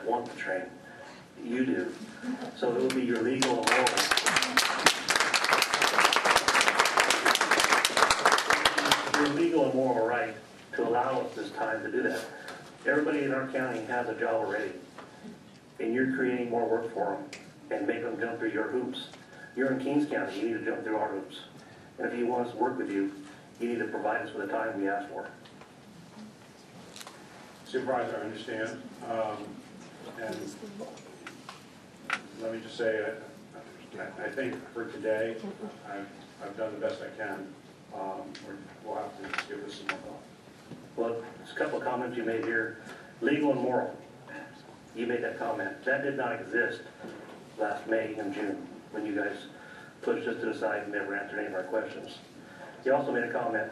that want to train. You do. So it would be your legal and moral. Your legal and moral right to allow us this time to do that. Everybody in our county has a job already, and you're creating more work for them and make them jump through your hoops. You're in Kings County, you need to jump through our hoops. And if you want us to work with you, you need to provide us with the time we ask for. Supervisor, I understand. And let me just say, I think for today, I've done the best I can. We'll have to just give this some more thought. Well, there's a couple of comments you made here. Legal and moral. You made that comment. That did not exist last May and June when you guys pushed us to the side and never answered any of our questions. You also made a comment.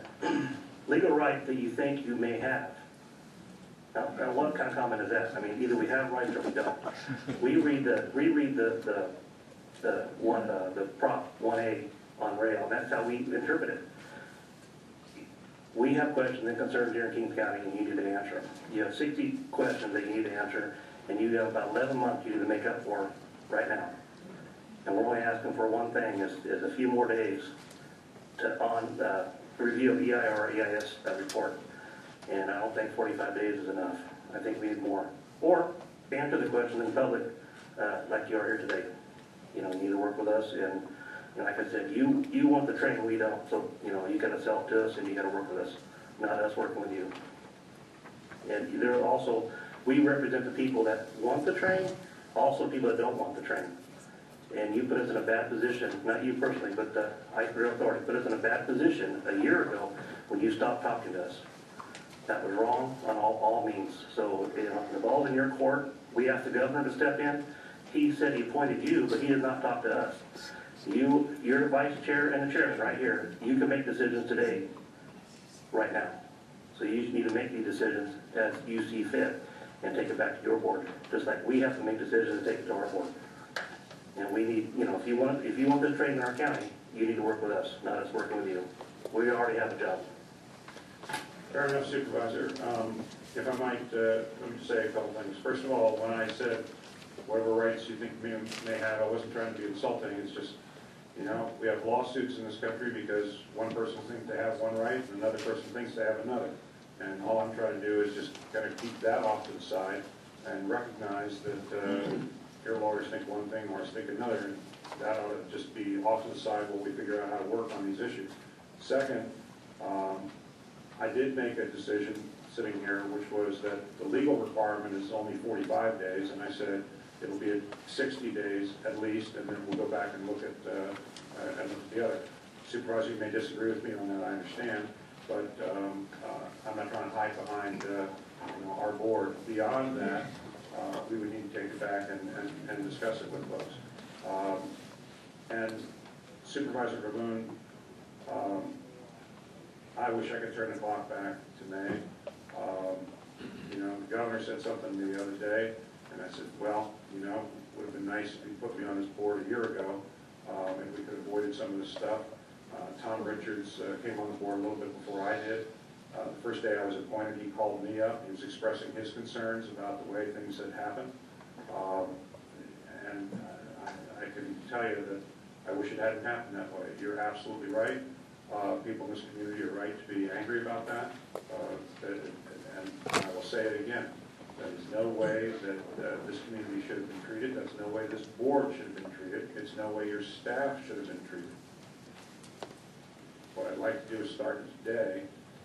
Legal right that you think you may have. Now, what kind of comment is that? I mean, either we have rights or we don't. We reread the Prop 1A on rail. That's how we interpret it. We have questions and concerns here in Kings County, and you need to answer them. You have 60 questions that you need to answer, and you have about 11 months you need to make up for right now. And we're only asking for one thing, is a few more days on review of EIR, EIS report. And I don't think 45 days is enough. I think we need more. Or answer the question in public, like you are here today. You know, you need to work with us, and like I said, you want the training, we don't. So, you know, you got to sell to us, and you got to work with us, not us working with you. And there are also, we represent the people that want the train, also people that don't want the train. And you put us in a bad position, not you personally, but the Iceberg Authority put us in a bad position a year ago when you stopped talking to us. That was wrong on all means. So, you know, the ball's in your court. We asked the governor to step in. He said he appointed you, but he did not talk to us. You're the vice chair and the chairman right here. You can make decisions today, right now. So you need to make these decisions as you see fit and take it back to your board. Just like we have to make decisions and take it to our board. And we need, you know, if you want this training in our county, you need to work with us, not us working with you. We already have a job. Fair enough, Supervisor. If I might, let me just say a couple things. First of all, when I said whatever rights you think we may have, I wasn't trying to be insulting. It's just, you know, we have lawsuits in this country because one person thinks they have one right and another person thinks they have another. And all I'm trying to do is just kind of keep that off to the side and recognize that your lawyers think one thing, lawyers think another, and that ought to just be off to the side while we figure out how to work on these issues. Second, I did make a decision sitting here, which was that the legal requirement is only 45 days, and I said it'll be at 60 days at least, and then we'll go back and look at the other. Supervisor, you may disagree with me on that, I understand, but I'm not trying to hide behind you know, our board. Beyond that, we would need to take it back and discuss it with folks. And Supervisor Verboon, I wish I could turn the clock back to May. You know, the governor said something the other day, and I said, well, you know, it would have been nice if he put me on his board a year ago, and we could have avoided some of this stuff. Tom Richards came on the board a little bit before I did. The first day I was appointed, he called me up. He was expressing his concerns about the way things had happened. And I can tell you that I wish it hadn't happened that way. You're absolutely right. People in this community are right to be angry about that. And I will say it again. That is no way that this community should have been treated. That's no way this board should have been treated. It's no way your staff should have been treated. What I'd like to do is start today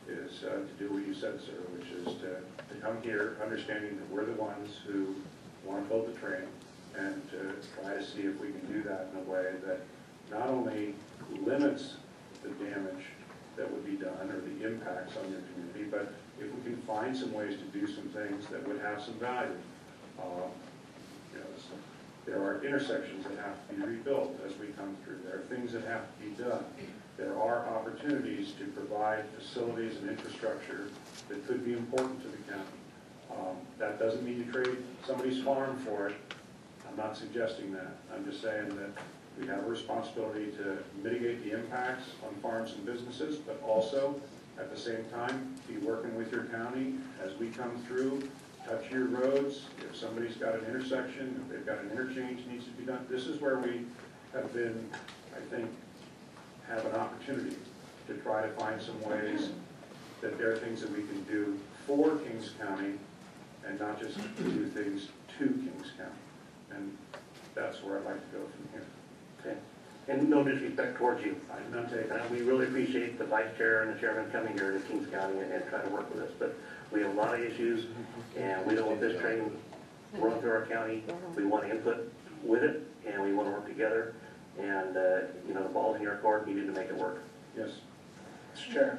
is to do what you said, sir, which is to come here understanding that we're the ones who want to build the train and to try to see if we can do that in a way that not only limits the damage that would be done or the impacts on your community, but if we can find some ways to do some things that would have some value. You know, there are intersections that have to be rebuilt as we come through. There are things that have to be done. There are opportunities to provide facilities and infrastructure that could be important to the county. That doesn't mean you trade somebody's farm for it. I'm not suggesting that. I'm just saying that we have a responsibility to mitigate the impacts on farms and businesses, but also, at the same time, be working with your county as we come through touch your roads, if somebody's got an intersection, if they've got an interchange needs to be done. This is where we have been, I think, have an opportunity to try to find some ways that there are things that we can do for Kings County and not just do things to Kings County. And that's where I'd like to go from here. Okay. And no disrespect towards you. I did not take that. We really appreciate the vice chair and the chairman coming here to Kings County and trying to work with us. But we have a lot of issues, and we don't want this train run through our county. We want input with it, and we want to work together. And, you know, the ball's in your court, you need to make it work. Yes. Mr. Chair.